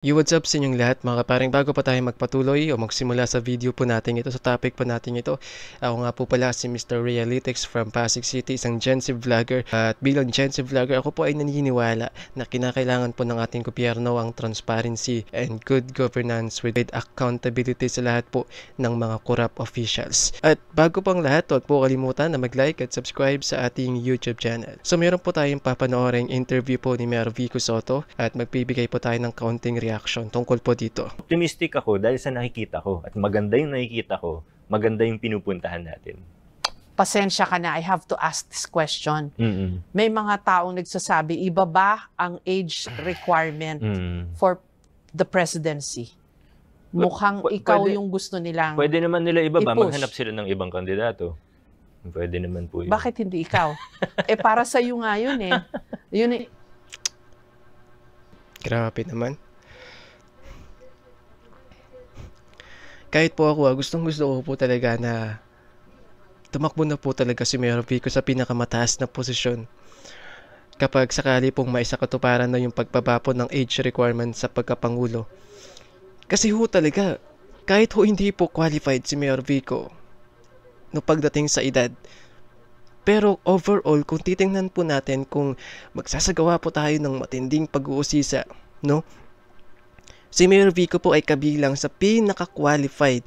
What's up sa inyong lahat mga kaparing, bago pa tayo magpatuloy o magsimula sa video po natin ito, sa topic po natin ito. Ako nga po pala si Mr. Realytics from Pasig City, isang Gen Z vlogger. At bilang Gen Z vlogger, ako po ay naniniwala na kinakailangan po ng ating gobyerno ang transparency and good governance with accountability sa lahat po ng mga corrupt officials. At bago pang lahat, huwag po kalimutan na mag-like at subscribe sa ating YouTube channel. So meron po tayong papanooring interview po ni Mayor Vico Sotto at magbibigay po tayo ng counting reaction tungkol po dito. Optimistic ako dahil sa nakikita ko at maganda yung nakikita ko, maganda yung pinupuntahan natin. Pasensya ka na, I have to ask this question. May mga taong nagsasabi, iba ba ang age requirement for the presidency? Mukhang ikaw yung gusto nilang Pwede naman nila iba ba? i-push. Maghanap sila ng ibang kandidato. Pwede naman po yun. Bakit hindi ikaw? Para sa iyo nga yun eh. Yun eh. Grabe naman. Kahit po ako, gustong-gusto ko po talaga na tumakbo na po talaga si Mayor Vico sa pinakamataas na posisyon. Kapag sakali pong maisakatuparan na yung pagbaba po ng age requirement sa pagkapangulo. Kasi ho talaga, kahit ho hindi po qualified si Mayor Vico no pagdating sa edad. Pero overall, kung titingnan po natin kung magsasagawa po tayo ng matinding pag-uusisa, no? Si Mayor Vico po ay kabilang sa pinaka-qualified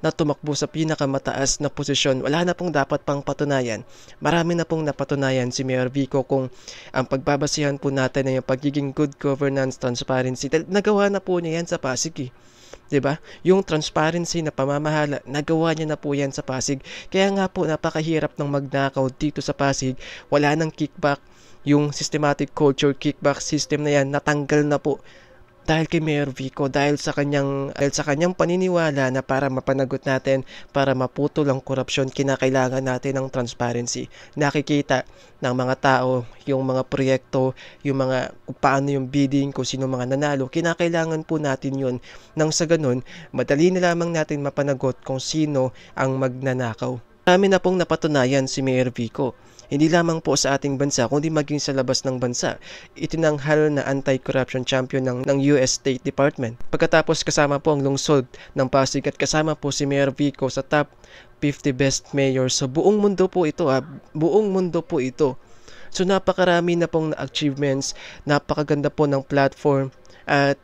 na tumakbo sa pinakamataas na posisyon. Wala na pong dapat pang patunayan. Marami na pong napatunayan si Mayor Vico kung ang pagbabasihan po natin ay yung pagiging good governance, transparency. Nagawa na po niya yan sa Pasig eh. 'Di ba? Yung transparency na pamamahala, nagawa niya na po 'yan sa Pasig. Kaya nga po napakahirap ng magnakaw dito sa Pasig. Wala nang kickback. Yung systematic culture kickback system na 'yan natanggal na po dahil kay Mayor Vico, dahil sa kanyang paniniwala na para mapanagot natin, para maputol ang korupsyon, kinakailangan natin ng transparency. Nakikita ng mga tao, yung mga proyekto, yung mga kung paano yung bidding, kung sino mga nanalo, kinakailangan po natin yun. Nang sa ganun, madali na lamang natin mapanagot kung sino ang magnanakaw. Marami na pong napatunayan si Mayor Vico. Hindi lamang po sa ating bansa, kundi maging sa labas ng bansa. Itinanghal na anti-corruption champion ng US State Department. Pagkatapos kasama po ang lungsod ng Pasig at kasama po si Mayor Vico sa top 50 best mayors. So buong mundo po ito buong mundo po ito. So napakarami na pong achievements, napakaganda po ng platform at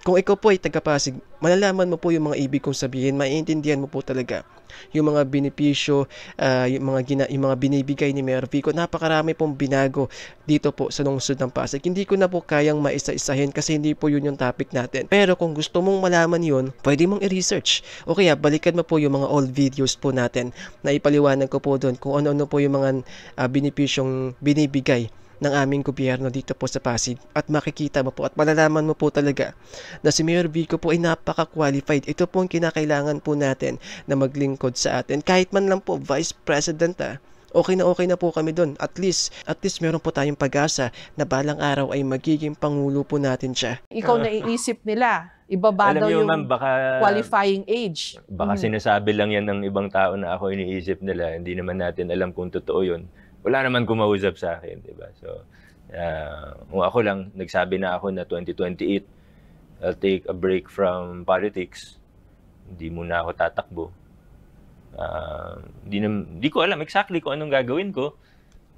kung ikaw po ay taga-Pasig, malalaman mo po yung mga ibig kong sabihin, maiintindihan mo po talaga yung mga benepisyo, yung mga binibigay ni Mayor Vico. Napakarami pong binago dito po sa lungsod ng Pasig. Hindi ko na po kayang maisa-isahin kasi hindi po yun yung topic natin. Pero kung gusto mong malaman yun, pwede mong i-research. O kaya balikan mo po yung mga old videos po natin na ipaliwanag ko po doon kung ano-ano po yung mga benepisyong binibigay ng aming gobyerno dito po sa Pasig at makikita mo po at malalaman mo po talaga na si Mayor Vico po ay napaka-qualified. Ito po ang kinakailangan po natin na maglingkod sa atin. Kahit man lang po Vice President okay na po kami doon. At least meron po tayong pag-asa na balang araw ay magiging pangulo po natin siya. Ikaw naiisip nila, ibaba daw yung qualifying age. Baka sinasabi lang yan ng ibang tao na ako iniisip nila. Hindi naman natin alam kung totoo yun. Wala naman kumausap sa akin, di ba? So, kung ako lang, nagsabi na ako na 2028, I'll take a break from politics. Hindi muna ako tatakbo. Hindi ko alam exactly kung anong gagawin ko.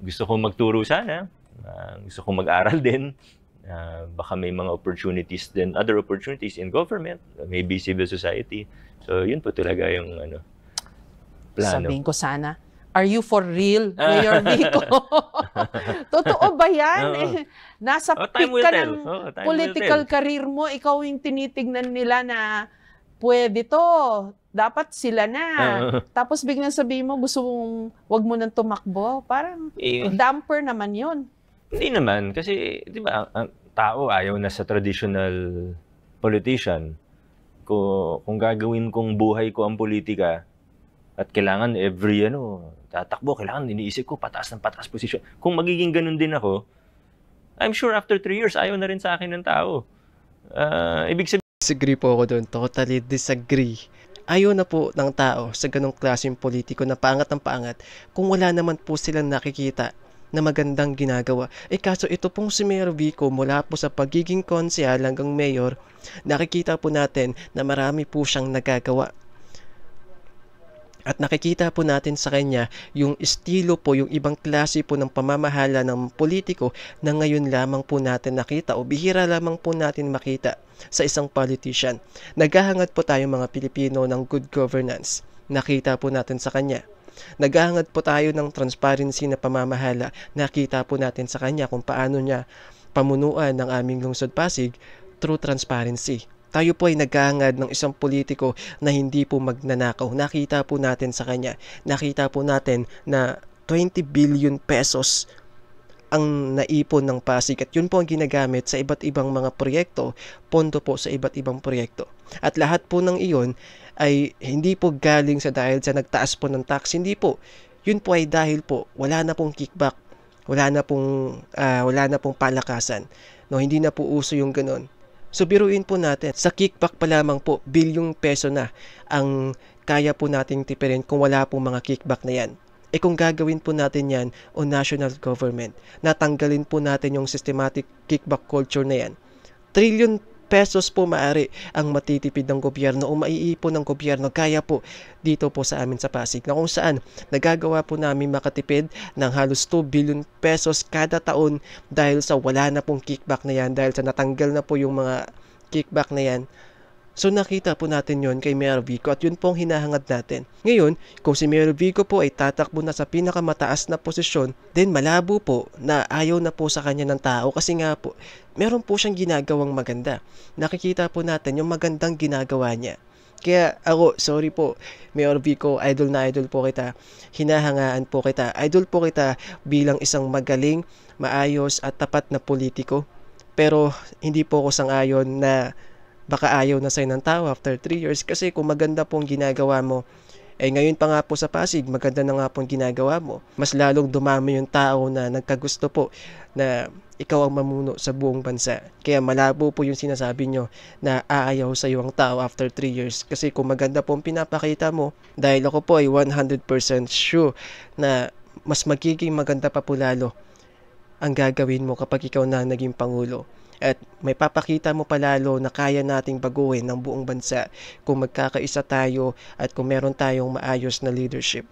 Gusto kong magturo sana. Gusto kong mag-aral din. Baka may mga opportunities din, other opportunities in government, maybe civil society. So, yun po talaga yung plano. Sabihin ko sana, are you for real, Mayor Vico? Totoo ba yan? Nasa peak ka ng political career mo, ikaw yung tinitignan nila na pwede to, dapat sila na. Tapos biglang sabihin mo, gusto mong wag mo nang tumakbo. Parang damper naman yun. Hindi naman, kasi di ba, ang tao ayaw na sa traditional politician. Kung gagawin kong buhay ko ang politika, at kailangan tatakbo, kailangan iniisip ko, pataas ng pataas posisyon. Kung magiging ganun din ako, I'm sure after 3 years, ayaw na rin sa akin ng tao. Ibig sabihin, disagree po ako doon. Totally disagree. Ayaw na po ng tao sa ganong klaseng politiko na paangat ng paangat kung wala naman po silang nakikita na magandang ginagawa. Kaso ito pong si Mayor Vico, mula po sa pagiging konsehal hanggang mayor, nakikita po natin na marami po siyang nagagawa. At nakikita po natin sa kanya yung estilo po, yung ibang klase po ng pamamahala ng politiko na ngayon lamang po natin nakita o bihira lamang po natin makita sa isang politician. Naghahangad po tayo mga Pilipino ng good governance. Nakita po natin sa kanya. Naghahangad po tayo ng transparency na pamamahala. Nakita po natin sa kanya kung paano niya pamunuan ng aming lungsod Pasig through transparency. Tayo po ay naghahangad ng isang politiko na hindi po magnanakaw. Nakita po natin sa kanya. Nakita po natin na 20 billion pesos ang naipon ng Pasig at yun po ang ginagamit sa iba't ibang mga proyekto, pondo po sa iba't ibang proyekto. At lahat po ng iyon ay hindi po galing sa dahil sa nagtaas po ng tax, hindi po. Yun po ay dahil po wala na pong kickback, wala na pong palakasan. No, hindi na po uso yung ganun. So biruin po natin, sa kickback pa lamang po, bilyong peso na ang kaya po nating tipirin kung wala po mga kickback na yan. Kung gagawin po natin yan o national government, natanggalin po natin yung systematic kickback culture na yan. Trillion pesos po maaari ang matitipid ng gobyerno o maiipon ng gobyerno kaya po dito po sa amin sa Pasig na kung saan nagagawa po namin makatipid ng halos 2 billion pesos kada taon dahil sa wala na pong kickback na yan, dahil sa natanggal na po yung mga kickback na yan. So nakita po natin yon kay Mayor Vico at yun po ang hinahangad natin. Ngayon, kung si Mayor Vico po ay tatakbo na sa pinakamataas na posisyon, then malabo po na ayaw na po sa kanya ng tao kasi nga po, meron po siyang ginagawang maganda. Nakikita po natin yung magandang ginagawa niya. Kaya ako, sorry po, Mayor Vico, idol na idol po kita, hinahangaan po kita, idol po kita bilang isang magaling, maayos at tapat na politiko. Pero hindi po ako sang-ayon na baka ayaw na sa'yo ng tao after 3 years kasi kung maganda pong ginagawa mo, ngayon pa nga po sa Pasig, maganda na nga pong ginagawa mo. Mas lalong dumami yung tao na nagkagusto po na ikaw ang mamuno sa buong bansa. Kaya malabo po yung sinasabi nyo na aayaw sa iyo ang tao after 3 years. Kasi kung maganda po ang pinapakita mo, dahil ako po ay 100% sure na mas magiging maganda pa po lalo ang gagawin mo kapag ikaw na naging Pangulo. At may papakita mo palalo na kaya nating baguhin ng buong bansa kung magkakaisa tayo at kung meron tayong maayos na leadership.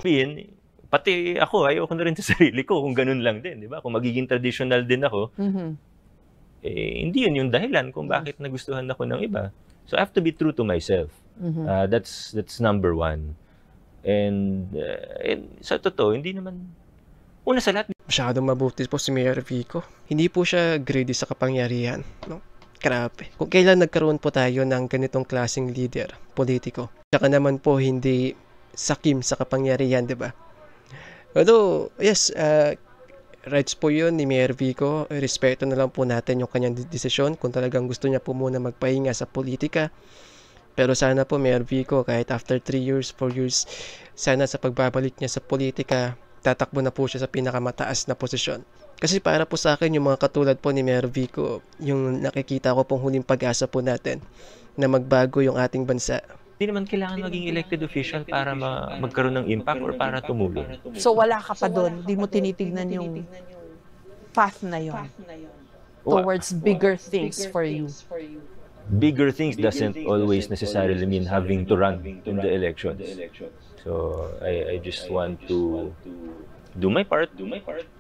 Pati ako, ayoko na rin sa sarili ko kung ganun lang din, di ba? Kung magiging traditional din ako, hindi yun yung dahilan kung bakit nagustuhan ako ng iba. So I have to be true to myself. That's number one. And sa totoo, hindi naman, una sa lahat, masyadong mabuti po si Mayor Vico. Hindi po siya greedy sa kapangyarihan. No? Grabe. Kung kailan nagkaroon po tayo ng ganitong klaseng leader, politiko. Tsaka naman po hindi sakim sa kapangyarihan, di ba? Although, yes, rights po yun ni Mayor Vico. Respeto na lang po natin yung kanyang desisyon kung talagang gusto niya po muna magpahinga sa politika. Pero sana po Mayor Vico, kahit after 3 years, 4 years, sana sa pagbabalik niya sa politika, tatakbo na po siya sa pinakamataas na posisyon. Kasi para po sa akin, yung mga katulad po ni Mayor Vico, yung nakikita ko pong huling pag-asa po natin na magbago yung ating bansa. Hindi naman kailangan maging elected official para magkaroon ng impact or para tumulong. So wala ka pa doon, di mo tinitignan yung path na yun towards bigger things for you. Bigger things doesn't always necessarily mean having to run in the elections. So I just want to do my part.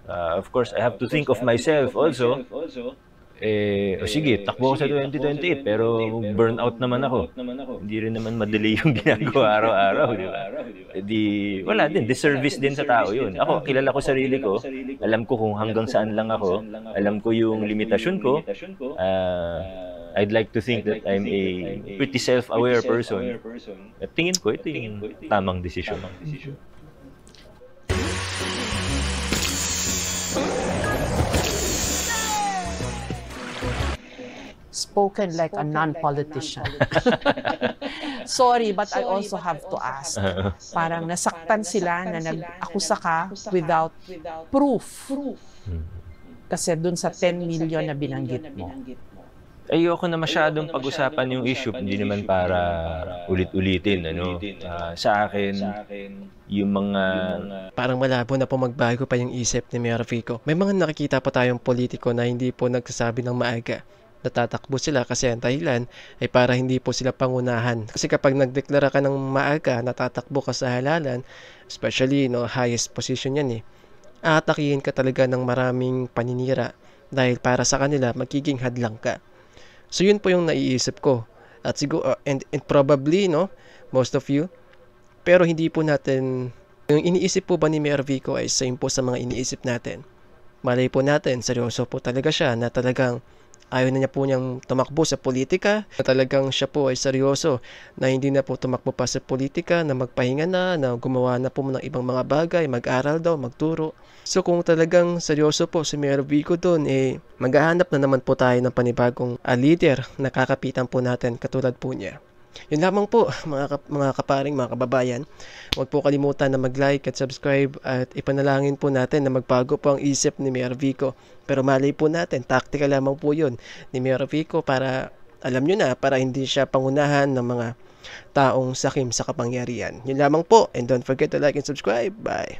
Of course, I have to think of myself also. Sige, takbo ko sa 2028 pero burn out naman ako. Hindi rin naman madali yung ginagawa araw-araw, di ba? Wala din, disservice din sa tao yun. Ako, kilala ko sarili ko, alam ko kung hanggang saan lang ako, alam ko yung limitasyon ko. I'd like to think that I'm a pretty self-aware person. At tingin ko, ito yung tamang desisyon. Spoken like a non-politician. Sorry, but I also have to ask. Parang nasaktan sila na nag-akusa ka without proof. Kasi dun sa 10 million na binanggit mo. Ayoko na masyadong pag-usapan yung issue, hindi naman para ulit-ulitin, ano. Sa akin, yung mga... Parang malabo na po magbago pa yung isip ni Mayor Vico. May mga nakikita pa tayong politiko na hindi po nagsasabi ng maaga. Natatakbo sila kasi ang dahilan ay para hindi po sila pangunahan. Kasi kapag nagdeklara ka ng maaga, natatakbo ka sa halalan, especially highest position yan aatakihin ka talaga ng maraming paninira dahil para sa kanila magiging hadlang ka. So yun po yung naiisip ko. At siguro and probably most of you, pero hindi po natin yung iniisip po ba ni Mayor Vico ay same po sa mga iniisip natin. Malay po natin, seryoso po talaga siya na talagang ayaw na niya po niyang tumakbo sa politika, na talagang siya po ay seryoso na hindi na po tumakbo pa sa politika, na magpahinga na gumawa na po ng ibang mga bagay, mag-aral daw, magturo. So kung talagang seryoso po si Mayor Vico doon, maghahanap na naman po tayo ng panibagong leader na kakapitan po natin katulad po niya. Yun lamang po mga kaparing, mga kababayan. Huwag po kalimutan na mag-like at subscribe at ipanalangin po natin na magbago po ang isip ni Mayor Vico. Pero malay po natin, tactical lamang po yun ni Mayor Vico para, alam nyo na, para hindi siya pangunahan ng mga taong sakim sa kapangyarihan. Yun lamang po, and don't forget to like and subscribe. Bye!